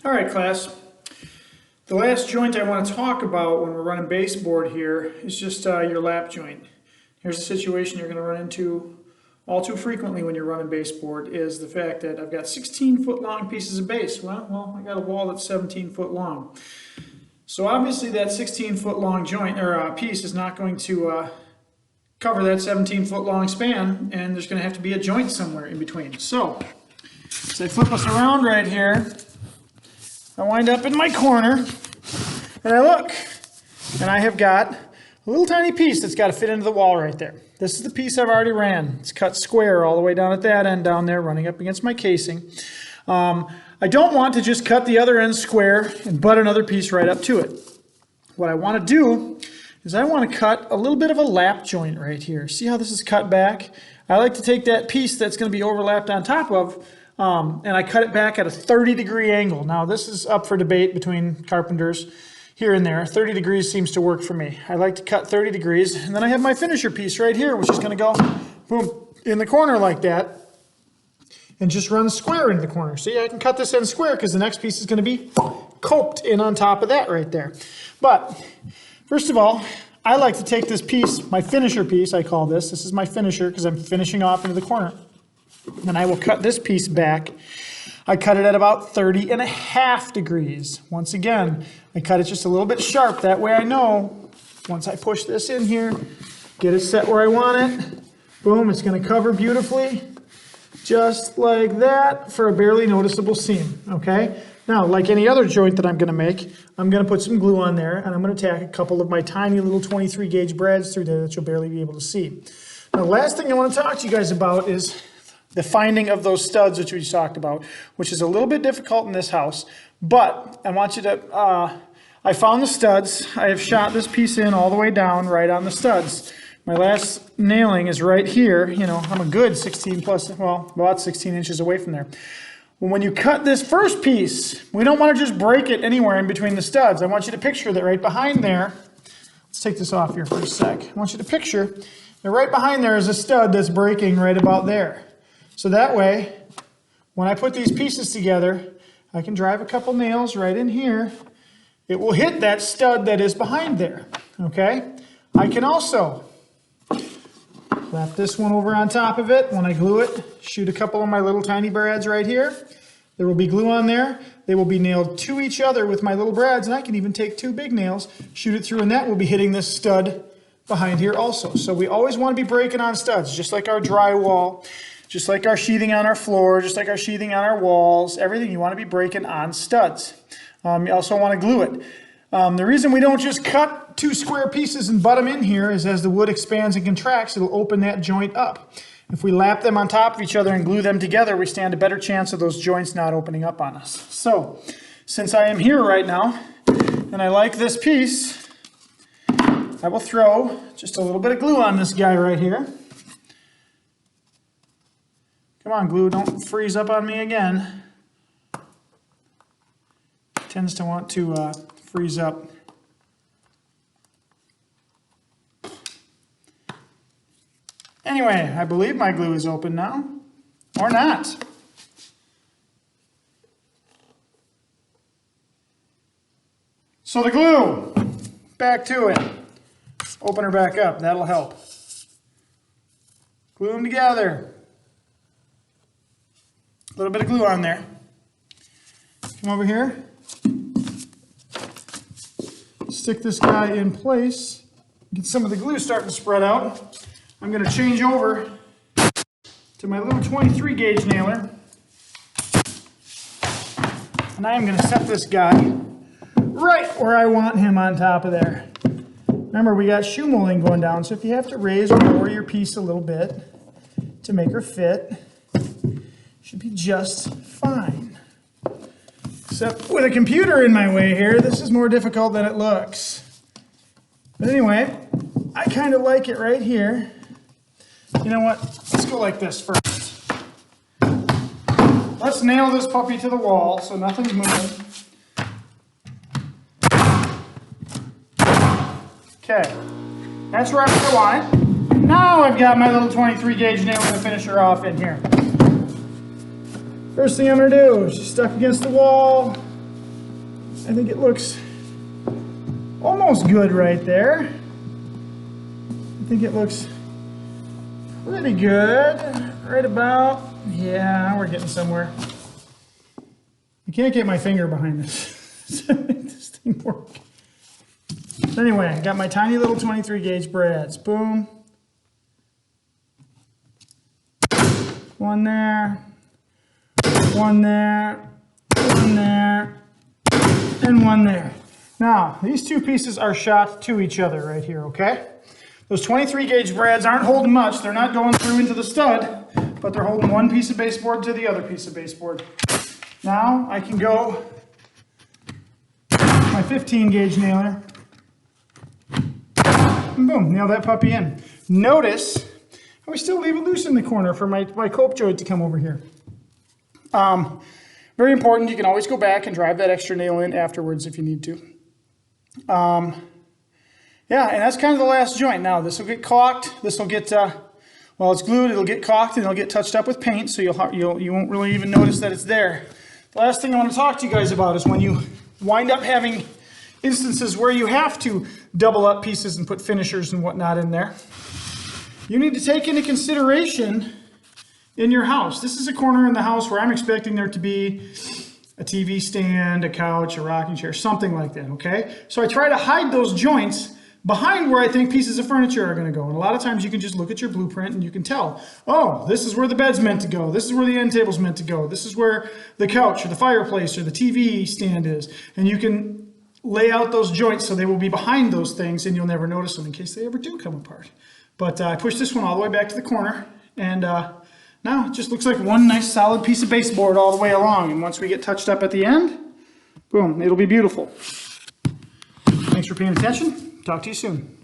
All right, class. The last joint I want to talk about when we're running baseboard here is just your lap joint. Here's a situation you're going to run into all too frequently when you're running baseboard is the fact that I've got 16-foot long pieces of base. Well, I got a wall that's 17 foot long. So obviously that 16-foot long joint or piece is not going to cover that 17-foot long span, and there's going to have to be a joint somewhere in between. So as I flip us around right here, I wind up in my corner, and I look, and I have got a little tiny piece that's got to fit into the wall right there. This is the piece I've already ran. It's cut square all the way down at that end down there, running up against my casing. I don't want to just cut the other end square and butt another piece right up to it. What I want to do is I want to cut a little bit of a lap joint right here. See how this is cut back? I like to take that piece that's going to be overlapped on top of, and I cut it back at a 30-degree angle. Now this is up for debate between carpenters here and there. 30 degrees seems to work for me. I like to cut 30 degrees, and then I have my finisher piece right here, which is going to go boom in the corner like that and just run square into the corner. See, I can cut this end square because the next piece is going to be coped in on top of that right there. But first of all, I like to take this piece, my finisher piece, I call this. This is my finisher because I'm finishing off into the corner. And I will cut this piece back. I cut it at about 30.5 degrees. Once again, I cut it just a little bit sharp. That way I know once I push this in here, get it set where I want it, boom, it's going to cover beautifully, just like that for a barely noticeable seam, okay? Now, like any other joint that I'm going to make, I'm going to put some glue on there, and I'm going to tack a couple of my tiny little 23 gauge brads through there that you'll barely be able to see. Now, the last thing I want to talk to you guys about is the finding of those studs, which we just talked about, which is a little bit difficult in this house, but I want you to, I found the studs. I have shot this piece in all the way down right on the studs. My last nailing is right here. You know, I'm a good 16 plus, well, about 16 inches away from there. Well, when you cut this first piece, we don't want to just break it anywhere in between the studs. I want you to picture that right behind there, let's take this off here for a sec. I want you to picture that right behind there is a stud that's breaking right about there. So that way, when I put these pieces together, I can drive a couple nails right in here. It will hit that stud that is behind there, okay? I can also wrap this one over on top of it. When I glue it, shoot a couple of my little tiny brads right here. There will be glue on there. They will be nailed to each other with my little brads, and I can even take two big nails, shoot it through, and that will be hitting this stud behind here also. So we always want to be breaking on studs, just like our drywall, just like our sheathing on our floor, just like our sheathing on our walls, everything you want to be breaking on studs. You also want to glue it. The reason we don't just cut two square pieces and butt them in here is as the wood expands and contracts, it'll open that joint up. If we lap them on top of each other and glue them together, we stand a better chance of those joints not opening up on us. So, since I am here right now, and I like this piece, I will throw just a little bit of glue on this guy right here. Come on, glue, don't freeze up on me again. It tends to want to freeze up. Anyway, I believe my glue is open now, or not. So the glue, back to it. Open her back up, that'll help. Glue them together. A little bit of glue on there. Come over here. Stick this guy in place. Get some of the glue starting to spread out. I'm going to change over to my little 23 gauge nailer. And I am going to set this guy right where I want him on top of there. Remember, we got shoe molding going down, so if you have to raise or lower your piece a little bit to make her fit, should be just fine. Except with a computer in my way here, this is more difficult than it looks. But anyway, I kind of like it right here. You know what? Let's go like this first. Let's nail this puppy to the wall so nothing's moving. Okay, that's right where I want it. Now I've got my little 23 gauge nail to finish her off in here. First thing I'm going to do is just stuck against the wall, I think it looks almost good right there. I think it looks pretty good. Right about, yeah, we're getting somewhere. I can't get my finger behind this to make this thing work. Anyway, I got my tiny little 23 gauge brads. Boom. One there, one there, one there, and one there. Now, these two pieces are shot to each other right here, okay? Those 23 gauge brads aren't holding much. They're not going through into the stud, but they're holding one piece of baseboard to the other piece of baseboard. Now I can go my 15 gauge nailer, and boom, nail that puppy in. Notice how we still leave it loose in the corner for my cope joint to come over here. Very important, you can always go back and drive that extra nail in afterwards if you need to. Yeah, and that's kind of the last joint. Now this will get caulked, this will get, well, it's glued, it'll get caulked and it'll get touched up with paint, so you won't really even notice that it's there. The last thing I want to talk to you guys about is when you wind up having instances where you have to double up pieces and put finishers and whatnot in there. You need to take into consideration in your house. This is a corner in the house where I'm expecting there to be a TV stand, a couch, a rocking chair, something like that, okay? So I try to hide those joints behind where I think pieces of furniture are going to go. And a lot of times you can just look at your blueprint and you can tell, oh, this is where the bed's meant to go. This is where the end table's meant to go. This is where the couch or the fireplace or the TV stand is. And you can lay out those joints so they will be behind those things and you'll never notice them in case they ever do come apart. But I pushed this one all the way back to the corner, and now it just looks like one nice solid piece of baseboard all the way along. And once we get touched up at the end, boom, it'll be beautiful. Thanks for paying attention. Talk to you soon.